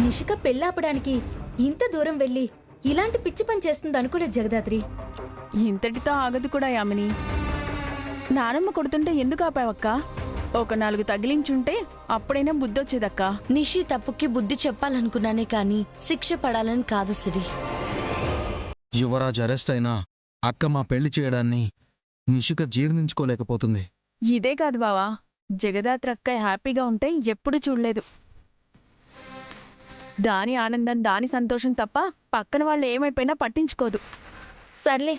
నిషిక పెళ్ళాపడానికి ఇంత దూరం వెళ్ళి ఇలాంటి పిచ్చి పని చేస్తుంది అనుకోలేదు జగదాత్రి. ఇంతటితో ఆగదు కూడా యామిని. నానమ్మ కొడుతుంటే ఎందుకు ఆపావక్క? ఒక 4 తగిలించుంటే అప్పుడైనా బుద్ధొచ్చేదక్కా. నిషి తప్పుకి బుద్ధి చెప్పాలనుకున్నానే కాని శిక్ష పడాలని కాదు సిరి. యువరాజ్ అరెస్ట్ అయినా అక్క మా పెళ్లి చేయడాన్ని నిషిక జీర్ణించుకోలేకపోతుంది. ఇదే కాదు బావా, జగదాత్రక్క హ్యాపీగా ఉంటే ఎప్పుడు చూడలేదు. దాని ఆనందం, దాని సంతోషం తప్ప పక్కన వాళ్ళు ఏమైపోయినా పట్టించుకోదు. సర్లే,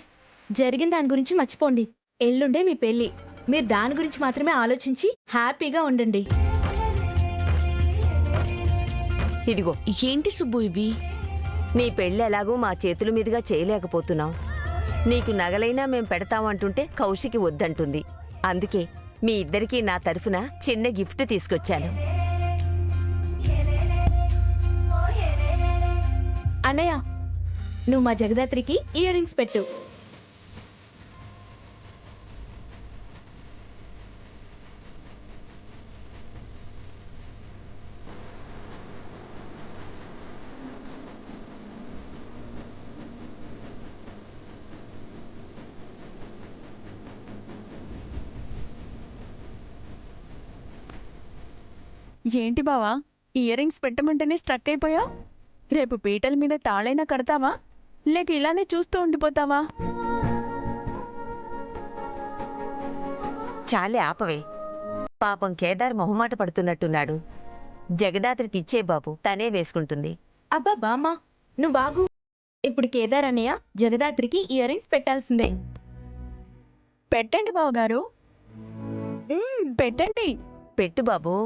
జరిగిన దాని గురించి మర్చిపోండి. ఎల్లుండే మీ పెళ్లి. మీరు దాని గురించి మాత్రమే ఆలోచించి హ్యాపీగా ఉండండి. ఇదిగో ఏంటి సుబ్బు ఇవి? నీ పెళ్ళి ఎలాగూ మా చేతుల మీదుగా చేయలేకపోతున్నాం. నీకు నగలైనా మేం పెడతామంటుంటే కౌశికి వద్దంటుంది. అందుకే మీ ఇద్దరికీ నా తరఫున చిన్న గిఫ్ట్ తీసుకొచ్చాను. అన్నయ్య, నువ్వు మా జగదాత్రికి ఇయర్ రింగ్స్ పెట్టు. ఏంటి బావా, ఇయర్ రింగ్స్ పెట్టమంటేనే స్ట్రక్ అయిపోయా? రేపు పీటల మీద తాళైనా కడతావా, లేక ఇలానే చూస్తూ ఉండిపోతావా? చాలే ఆపవే. పాపం కేదార్ మొహమాట పడుతున్నట్టున్నాడు. జగదాత్రికి ఇచ్చే బాబు, తనే వేసుకుంటుంది. అబ్బా బామ్మ, నువ్వు బాగు. ఇప్పుడు కేదార్ అన్నయ్య జగదాత్రికి ఇయర్ రింగ్స్ పెట్టాల్సిందే. పెట్టండి బావగారు, పెట్టండి. పెట్టు బాబు.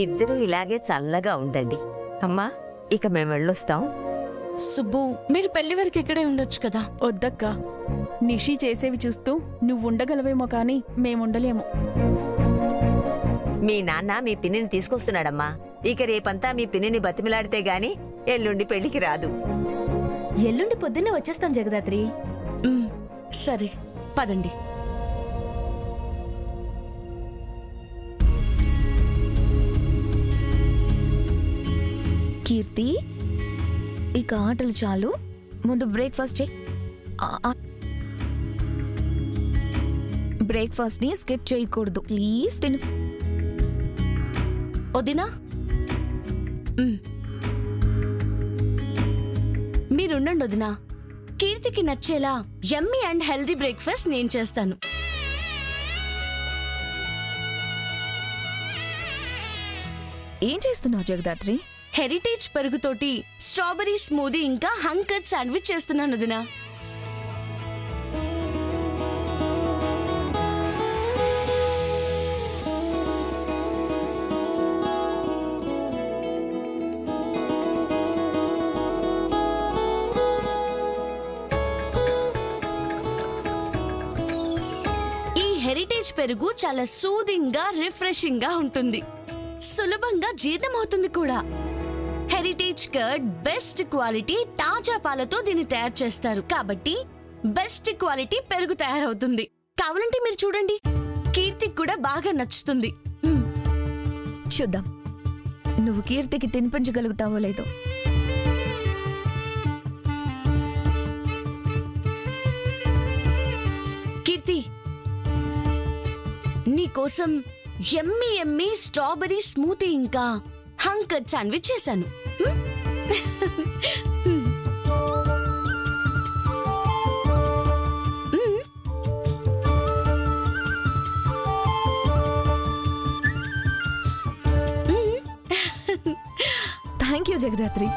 ఇద్దరూ ఇలాగే చల్లగా ఉండండి. అమ్మా, ఇక మేము వెళ్ళొస్తాం. సుబ్బు, మీరు పెళ్లి వరకు ఇక్కడే ఉండొచ్చు కదా. వద్దక్క, నిషి చేసేవి చూస్తూ నువ్వుండగలవేమో కానీ మేముండలేము. మీ నాన్న మీ పిన్నిని తీసుకొస్తున్నాడమ్మా. ఇక రేపంతా మీ పిన్నిని బతిమిలాడితే గాని ఎల్లుండి పెళ్లికి రాదు. ఎల్లుండి పొద్దున్నే వచ్చేస్తాం జగదాత్రి. సరే, పదండి. కీర్తి, ఇక ఆటలు చాలు, ముందు బ్రేక్ఫాస్ట్ చేయి. బ్రేక్ఫాస్ట్ ని స్కిప్ చేయకూడదు ప్లీజ్. తిను. వదినా, మీరుండండి వదినా. కీర్తికి నచ్చేలా యమ్మీ అండ్ హెల్దీ బ్రేక్ఫాస్ట్ నేను చేస్తాను. ఏం చేస్తున్నావు జగదాత్రి? హెరిటేజ్ పెరుగుతోటి స్ట్రాబెరీ స్మూదీ ఇంకా హంకట్ శాండ్విచ్ చేస్తున్నాను వదినా. హెరిటేజ్ పెరుగు చాలా సూదింగ్ గా, రిఫ్రెషింగ్ గా ఉంటుంది. సులభంగా జీర్ణమవుతుంది కూడా. హెరిటేజ్ కర్డ్ బెస్ట్ క్వాలిటీ తాజా పాలతో దీన్ని తయారు చేస్తారు కాబట్టి బెస్ట్ క్వాలిటీ పెరుగు తయారవుతుంది. కావాలంటే మీరు చూడండి, కీర్తికి కూడా బాగా నచ్చుతుంది. చూద్దాం నువ్వు కీర్తికి తినిపించగలుగుతావో లేదో. కీర్తి, నీకోసం ఎమ్మి ఎమ్మి స్ట్రాబెరీ స్మూతీ ఇంకా హంకట్ శాండ్విచ్ చేశాను. Thank you Jagadhatri.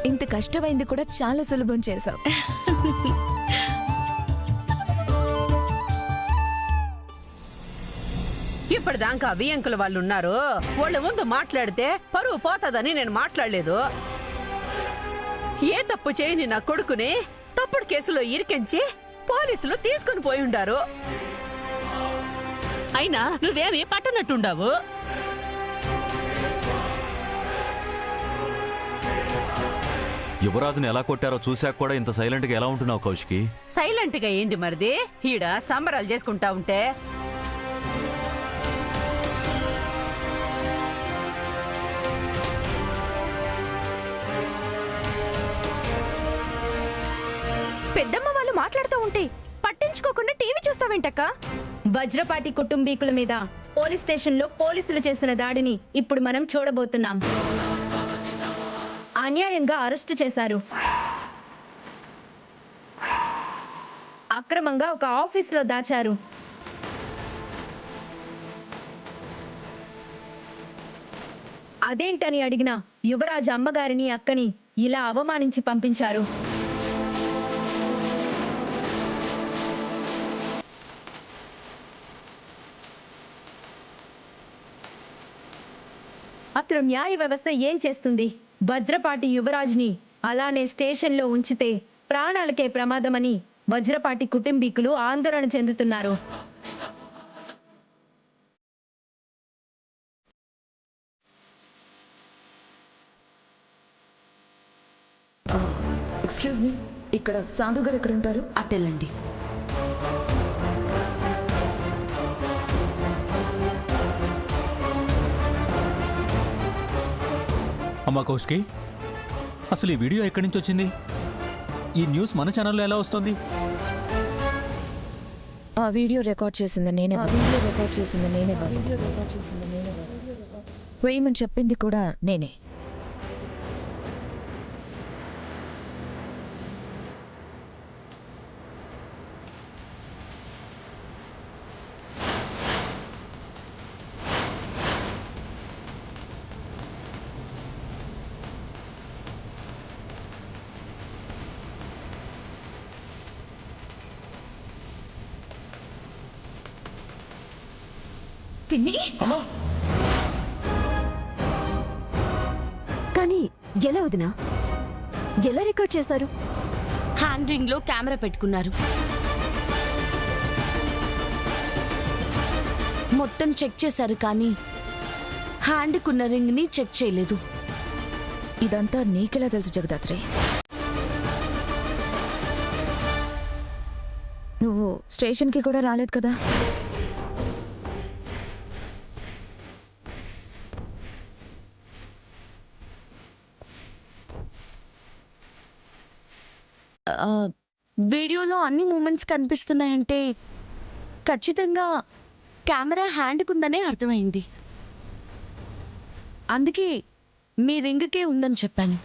ఇంత కష్టమైంది కూడా చాలా సులభం చేశావు. ఇప్పటిదాకా వియంకుల వాళ్ళు ఉన్నారు. వాళ్ళ ముందు మాట్లాడితే పరువు పోతాదని నేను మాట్లాడలేదు. ఏ తప్పు చేయని నా కొడుకుని తప్పుడు కేసులో ఇరికించి పోలీసులు తీసుకుని పోయి ఉండారు. అయినా నువ్వేమి పట్టనట్టుండావు. యువరాజుని ఎలా కొట్టారో చూశాక కూడా ఇంత సైలెంట్ గా ఎలా ఉంటున్నావు కౌశికి? సైలెంట్ గా ఏంది మరిది? ఈడ సంబరాలు చేసుకుంటా ఉంటే పెద్దమ్మ వాళ్ళు మాట్లాడుతూ ఉంటే పట్టించుకోకుండా టీవీ చూస్తావేంటక్క? వజ్రపాటి కుటుంబీకుల మీద పోలీస్ స్టేషన్లో పోలీసులు చేసిన దాడిని ఇప్పుడు మనం చూడబోతున్నాం. అన్యాయంగా అరెస్టు చేశారు. అక్రమంగా ఒక ఆఫీసులో దాచారు. అదేంటని అడిగిన యువరాజు అమ్మగారిని అక్కని ఇలా అవమానించి పంపించారు. అసలు న్యాయ వ్యవస్థ ఏం చేస్తుంది? వజ్రపాటి యువరాజ్ని అలానే స్టేషన్లో ఉంచితే ప్రాణాలకే ప్రమాదమని వజ్రపాటి కుటుంబీకులు ఆందోళన చెందుతున్నారు. ఎక్స్క్యూజ్ మీ, ఇక్కడ సాధు గారు ఎక్కడ ఉంటారు? అటెళ్ళండి. అమ్మా కౌశికి, అసలు ఈ వీడియో ఎక్కడి నుంచి వచ్చింది? ఈ న్యూస్ మన ఛానల్లో ఎలా వస్తుంది? ఆ వీడియో రికార్డ్ చేసింది నేనే. వేయమని చెప్పింది కూడా నేనే. కానీ ఎలా వదినా? ఎలా రికార్డ్ చేశారు? హ్యాండ్ రింగ్ లో కెమెరా పెట్టుకున్నారు. మొత్తం చెక్ చేశారు, కానీ హ్యాండ్కున్న రింగ్ ని చెక్ చేయలేదు. ఇదంతా నీకెలా తెలుసు జగదాత్రి? నువ్వు స్టేషన్కి కూడా రాలేదు కదా? వీడియోలో అన్ని మూమెంట్స్ కనిపిస్తున్నాయంటే ఖచ్చితంగా కెమెరా హ్యాండ్కుందనే అర్థమైంది. అందుకే మీ రింగ్కే ఉందని చెప్పాను.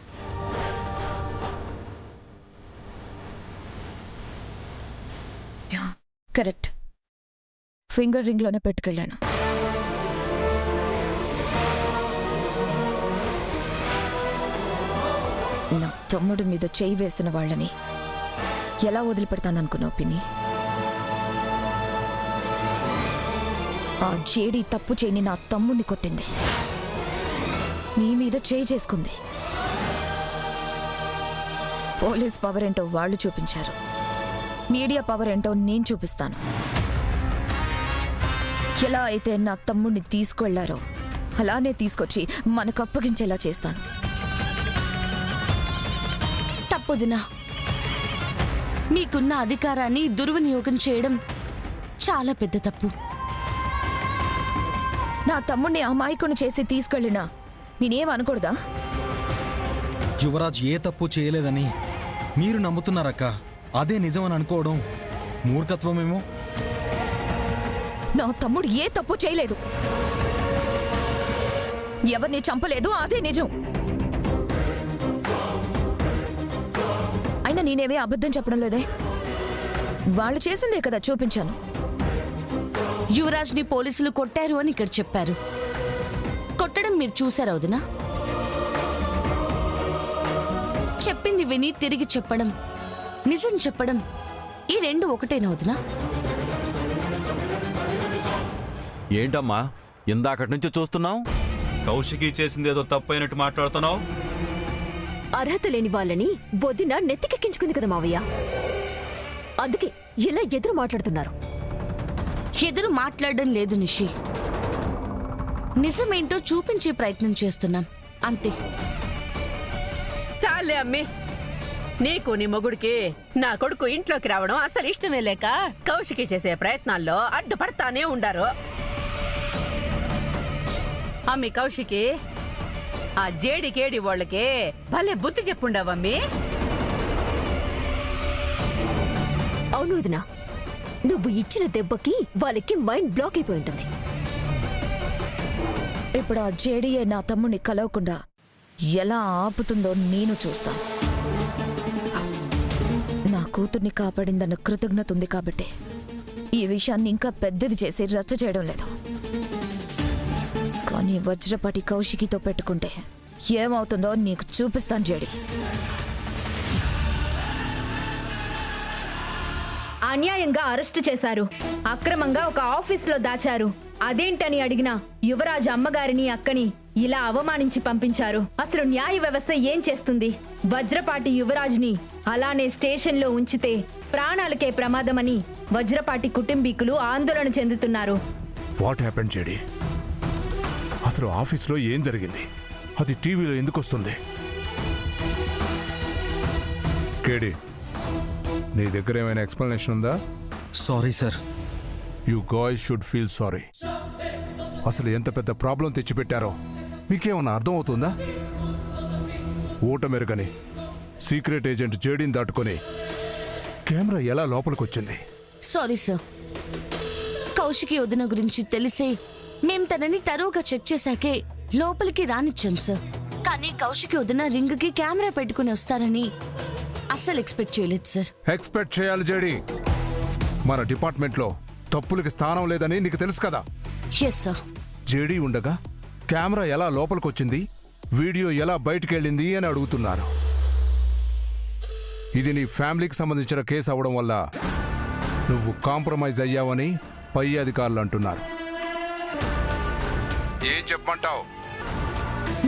కరెక్ట్. ఫింగర్ రింగ్లోనే పెట్టుకెళ్ళాను. నా తమ్ముడి మీద చేయి వేసిన వాళ్ళని ఎలా వదిలిపెడతాననుకున్నావు పిన్ని? ఆ జేడి తప్పు చేయని నా తమ్ముడిని కొట్టింది. నీ మీద చేయి చేసుకుంది. పోలీస్ పవర్ ఏంటో వాళ్ళు చూపించారు. మీడియా పవర్ ఏంటో నేను చూపిస్తాను. ఎలా అయితే నా తమ్ముడిని తీసుకువెళ్లారో అలానే తీసుకొచ్చి మనకు అప్పగించేలా చేస్తాను. తప్పుదినా, మీకున్న అధికారాన్ని దుర్వినియోగం చేయడం చాలా పెద్ద తప్పు. నా తమ్ముణ్ణి అమాయకుని చేసి తీసుకెళ్ళినా నేనేం అనకూడదా? యువరాజ్ ఏ తప్పు చేయలేదని మీరు నమ్ముతున్నారక్క. అదే నిజమని అనుకోవడం మూర్ఖత్వమేమో. నా తమ్ముడు ఏ తప్పు చేయలేదు, ఎవరిని చంపలేదు, అదే నిజం. అయినా నేనేవే అబద్ధం చెప్పడం లేదే, వాళ్ళు చేసిందే కదా చూపించాను. యువరాజ్ని పోలీసులు కొట్టారు అని ఇక్కడ చెప్పారు. కొట్టడం మీరు చూసారా వదినా? చెప్పింది విని తిరిగి చెప్పడం, నిజం చెప్పడం, ఈ రెండు ఒకటేనా వదినా? ఏంటమ్మా ఇందాకటి నుంచి చూస్తున్నావు? కౌశికి చేసిందేదో తప్పైనట్టు మాట్లాడుతున్నావు. అర్హత లేని వాళ్ళని వదిన నెత్తికెక్కించుకుంది కదా మావయ్య, అందుకే ఇలా ఎదురు మాట్లాడుతున్నారు. ఎదురు మాట్లాడడం లేదు నిషి, నిజమేంటో చూపించే ప్రయత్నం చేస్తున్నాం అంతే. చాలే అమ్మి, నీకు నీ మొగుడికి నా కొడుకు ఇంట్లోకి రావడం అసలు ఇష్టమే లేక కౌశికి చేసే ప్రయత్నాల్లో అడ్డుపడతానే ఉండారు. అమ్మి కౌశికి, ఆ జేడికేడి వాళ్ళకి భలే బుద్ధి చెప్పుండవమ్మి. అవును వదినా, నువ్వు ఇచ్చిన దెబ్బకి వాళ్ళకి మైండ్ బ్లాక్ అయిపోయి ఉంటుంది. ఇప్పుడు ఆ జేడీఏ నా తమ్ముడిని కలవకుండా ఎలా ఆపుతుందో నేను చూస్తాను. నా కూతుర్ని కాపాడిందన్న కృతజ్ఞత ఉంది కాబట్టి ఈ విషయాన్ని ఇంకా పెద్దది చేసి రచ్చ చేయడం లేదు. కానీ వజ్రపాటి కౌశికితో పెట్టుకుంటే ఏమవుతుందో నీకు చూపిస్తాను జేడి. అన్యాయంగా అరెస్టు చేశారు, అక్రమంగా ఒక ఆఫీసులో దాచారు. అదేంటని అడిగిన యువరాజు అమ్మగారిని అక్కని ఇలా అవమానించి పంపించారు. అసలు న్యాయ వ్యవస్థ ఏం చేస్తుంది? వజ్రపాటి యువరాజ్ని అలానే స్టేషన్లో ఉంచితే ప్రాణాలకే ప్రమాదమని వజ్రపాటి కుటుంబీకులు ఆందోళన చెందుతున్నారు. What happened JD? అసలు ఆఫీస్లో ఏం జరిగింది? అది టీవీలో ఎందుకు వస్తుంది? కేడి, నీ దగ్గర ఏమైనా ఎక్స్ప్లెనేషన్ ఉందా? Sorry sir. You guys should feel sorry. అసలు ఎంత పెద్ద ప్రాబ్లం తెచ్చిపెట్టారో మీకేమన్నా అర్థం అవుతుందా? ఓటమెరుగని సీక్రెట్ ఏజెంట్ జేడీని దాటుకొని కెమెరా ఎలా లోపలికొచ్చింది? సారీ సార్, కౌశికి వదిన గురించి తెలిసే మేం తనని తరువుగా చెక్ చేశాకే లోపలికి రానిచ్చాం సార్. కానీ కౌశికి వదిన రింగ్కి కెమెరా పెట్టుకుని వస్తారని అస్సలు ఎక్స్పెక్ట్ చేయలేదు సార్. ఎక్స్పెక్ట్ చేయాలి జేడీ. మన డిపార్ట్మెంట్లో తప్పులకి స్థానం లేదని నీకు తెలుసు కదా. Yes sir. జేడీ ఉండగా కెమెరా ఎలా లోపలికొచ్చింది, వీడియో ఎలా బయటికెళ్ళింది అని అడుగుతున్నారు. ఇది నీ ఫ్యామిలీకి సంబంధించిన కేసు అవడం వల్ల నువ్వు కాంప్రమైజ్ అయ్యావని పై అధికారులు అంటున్నారు. ఏం చెప్పమంటావు?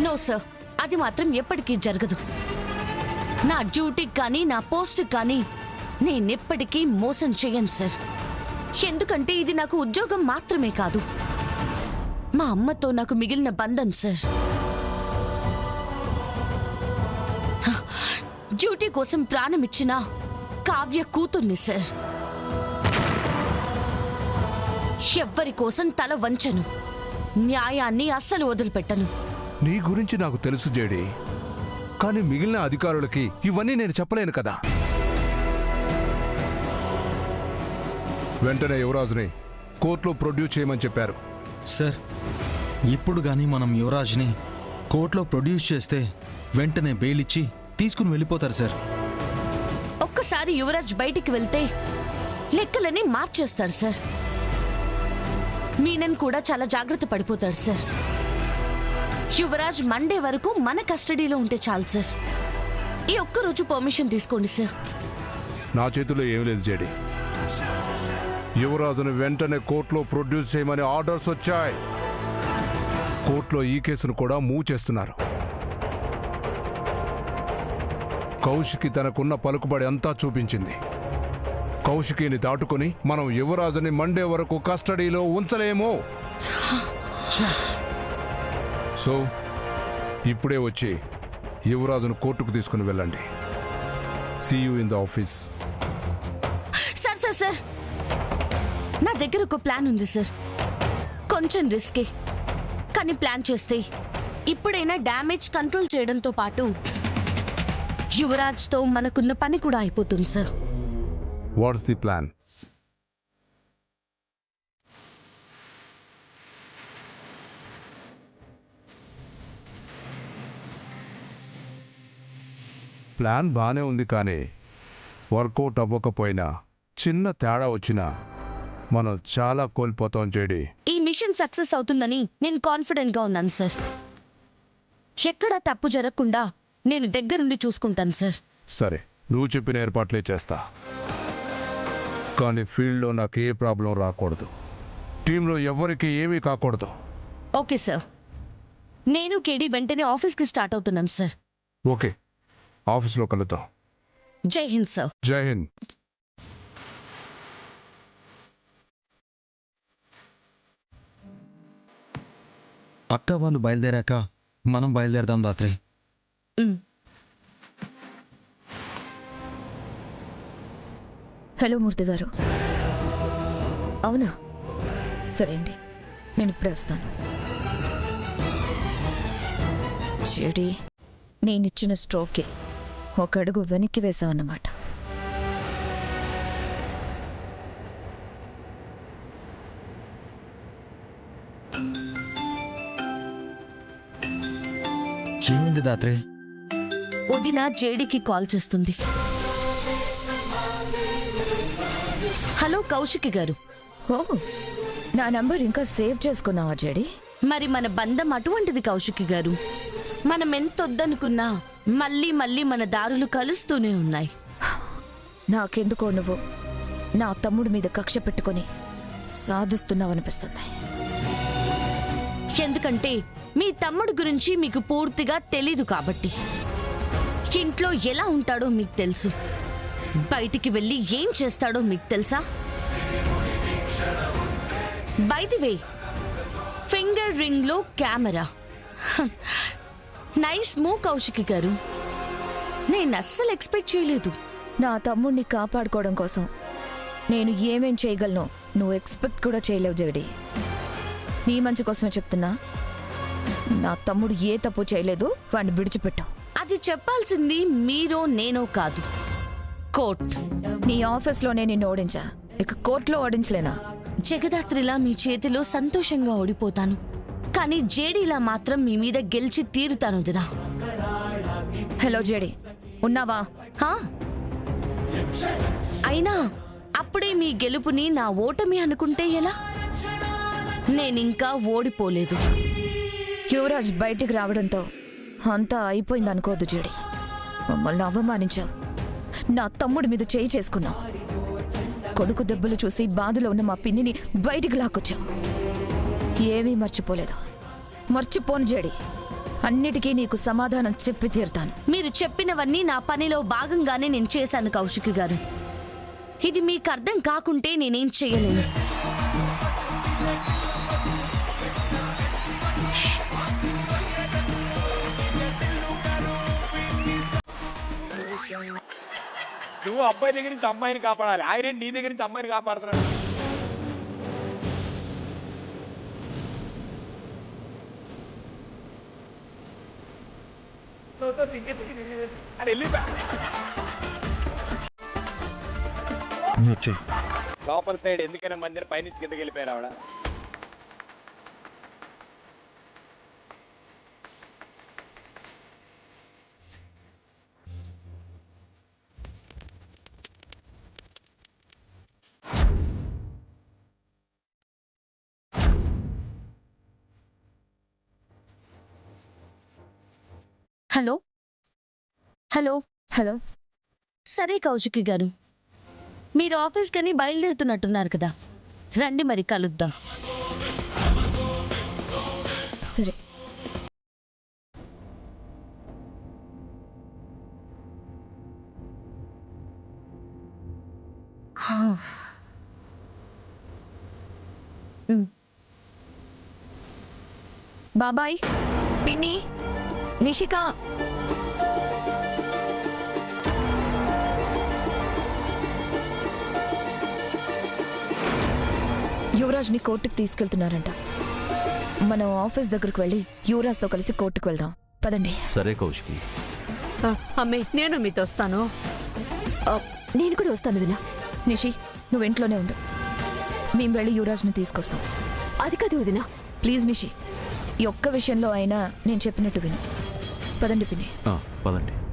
నో సార్, అది మాత్రం ఎప్పటికీ జరగదు. నా డ్యూటీకి కానీ నా పోస్ట్కి కానీ నేనెప్పటికీ మోసం చేయను సార్. ఎందుకంటే ఇది నాకు ఉద్యోగం మాత్రమే కాదు, మా అమ్మతో నాకు మిగిలిన బంధం సార్. డ్యూటీ కోసం ప్రాణమిచ్చిన కావ్య కూతుర్ని సార్. ఎవ్వరి కోసం తల వంచను, న్యాయాన్ని అస్సలు వదిలిపెట్టను. నీ గురించి నాకు తెలుసు జేడీ, కానీ మిగిలిన అధికారులకి ఇవన్నీ నేను చెప్పలేను కదా. వెంటనే యువరాజుని కోర్టులో ప్రొడ్యూస్ చేయమని చెప్పారు. సార్, ఇప్పుడు గాని మనం యువరాజ్ని కోర్టులో ప్రొడ్యూస్ చేస్తే వెంటనే బెయిల్ ఇచ్చి తీసుకుని వెళ్ళిపోతారు సార్. ఒక్కసారి యువరాజ్ బయటికి వెళ్తే లెక్కలన్నీ మార్చేస్తారు సార్. మీనన్ కూడా చాలా జాగ్రత్త పడిపోతాడు సార్. యువరాజ్ మండే వరకు మన కస్టడీలో ఉంటే చాలు సార్. ఈ ఒక్కరోజు పర్మిషన్ తీసుకోండి సార్. నా చేతిలో ఏం లేదు జేడీ. యువరాజును వెంటనే కోర్టులో ప్రొడ్యూస్ చేయమని ఆర్డర్స్ వచ్చాయి. కోర్టులో ఈ కేసును కూడా మూవ్ చేస్తున్నారు. కౌశికి తనకున్న పలుకుబడి అంతా చూపించింది. కౌశికిని దాటుకుని మనం యువరాజుని మండే వరకు కస్టడీలో ఉంచలేము. సో ఇప్పుడే వచ్చి యువరాజును కోర్టుకు తీసుకుని వెళ్ళండి. See you in the office. Sir నా దగ్గర ఒక ప్లాన్ ఉంది సార్. కొంచెం రిస్కే, కానీ ప్లాన్ చేస్తే ఇప్పుడైనా డ్యామేజ్ కంట్రోల్ చేయడంతో పాటు యువరాజ్తో మనకున్న పని కూడా అయిపోతుంది sir. What's the plan? Plan బానే ఉంది, కానీ వర్కౌట్ అవ్వకపోయినా చిన్న తేడా వచ్చినా మనం చాలా కోల్పోతాం జేడి. ఈ మిషన్ సక్సెస్ అవుతుందని నేను కాన్ఫిడెంట్ గా ఉన్నాను సార్. ఎక్కడా తప్పు జరగకుండా నేను దగ్గరుండి చూసుకుంటాను సార్. సరే, నువ్వు చెప్పిన ఏర్పాట్లే చేస్తా, కానీ ఫీల్డ్లో నాకు ఏ ప్రాబ్లం రాకూడదు. టీంలో ఎవరికి ఏమీ కాకూడదు. Okay sir. నేను కేడి వెంటనే ఆఫీస్కి స్టార్ట్ అవుతున్నాను సార్. ఓకే, ఆఫీస్లో కలుద్దాం. జై హింద్ సార్. జై హింద్. అక్క వాళ్ళు బయలుదేరాక మనం బయలుదేరదాం దాత్రి. హలో మూర్తి గారు. అవునా, సరే అండి, నేను ఇప్పుడే వస్తాను. చెడి, నేనిచ్చిన స్ట్రోకే ఒక అడుగు వెనక్కి వేశావన్నమాట. ఏమైంది దాత్రి? వదిన జేడీకి కాల్ చేస్తుంది. హలో కౌశికి గారు. ఓ, నా నంబర్ ఇంకా సేవ్ చేసుకున్నావా జేడి? మరి మన బంధం అటువంటిది కౌశికి గారు. మనం ఎంతొద్దనుకున్నా మళ్ళీ మళ్ళీ మన దారులు కలుస్తూనే ఉన్నాయి. నాకెందుకో నువ్వు నా తమ్ముడి మీద కక్ష పెట్టుకొని సాధిస్తున్నావనిపిస్తుంది. ఎందుకంటే మీ తమ్ముడు గురించి మీకు పూర్తిగా తెలీదు కాబట్టి. ఇంట్లో ఎలా ఉంటాడో మీకు తెలుసు, బయటికి వెళ్ళి ఏం చేస్తాడో మీకు తెలుసా? By the way, finger ring లో కెమెరా. నైస్ మూవ్ కౌశికి గారు. నేను అస్సలు ఎక్స్పెక్ట్ చేయలేదు. నా తమ్ముడిని కాపాడుకోవడం కోసం నేను ఏమేం చేయగలను నువ్వు ఎక్స్పెక్ట్ కూడా చేయలేవు జేడి. నీ మంచి కోసమే చెప్తున్నా, నా తమ్ముడు ఏ తప్పు చేయలేదు, వాడిని విడిచిపెట్టావు. అది చెప్పాల్సింది మీరో నేనో కాదు, కోర్ట్. నీ ఆఫీస్లోనే నిన్ను ఓడించా, ఇక కోర్టులో ఓడించలేనా? జగదాత్రిలా మీ చేతిలో సంతోషంగా ఓడిపోతాను, కానీ జేడీలా మాత్రం మీ మీద గెలిచి తీరుతాను దినా. హలో జేడి, ఉన్నావా? అయినా అప్పుడే మీ గెలుపుని నా ఓటమి అనుకుంటే ఎలా? నేనింకా ఓడిపోలేదు. యువరాజ్ బయటికి రావడంతో అంతా అయిపోయింది అనుకోవద్దు జేడి. మమ్మల్ని అవమానించావు, నా తమ్ముడి మీద చేయి చేసుకున్నావు, కొడుకు దెబ్బలు చూసి బాధలో ఉన్న మా పిన్నిని బయటికి లాక్కొచ్చావు. ఏమీ మర్చిపోలేదు, మర్చిపోను జేడి. అన్నిటికీ నీకు సమాధానం చెప్పి తీరుతాను. మీరు చెప్పినవన్నీ నా పనిలో భాగంగానే నేను చేశాను కౌశికి గారు. ఇది మీకు అర్థం కాకుంటే నేనేం చేయలేను. నువ్వు అబ్బాయి దగ్గర నుంచి అమ్మాయిని కాపాడాలి, ఆయన నీ దగ్గర నుంచి అమ్మాయిని కాపాడుతున్నాడు. లోపల సైడ్ ఎందుకైనా మందిని పైనుంచి కిందకి వెళ్ళిపోయారు ఆవిడ. Hello hello hello. సరే కౌశికి గారు, మీరు ఆఫీస్ కని బయలుదేరుతున్నట్టున్నారు కదా, రండి మరి కలుద్దాం. సరే. బాబాయ్, పిన్ని, నిషిక. యువరాజ్ని కోర్టుకు తీసుకెళ్తున్నారంట. మనం ఆఫీస్ దగ్గరకు వెళ్ళి యువరాజ్తో కలిసి కోర్టుకు వెళ్దాం. పదండి. సరే కౌశికి. అమ్మే నేను మీతో వస్తాను. నేను కూడా వస్తాను వదినా. నిషి, నువ్వు ఇంట్లోనే ఉండు. మేము వెళ్ళి యువరాజ్ని తీసుకొస్తాం. అది కాదు వదినా. ప్లీజ్ నిషి, ఈ ఒక్క విషయంలో అయినా నేను చెప్పినట్టు విను. పదండి పిన్ని. పదండి.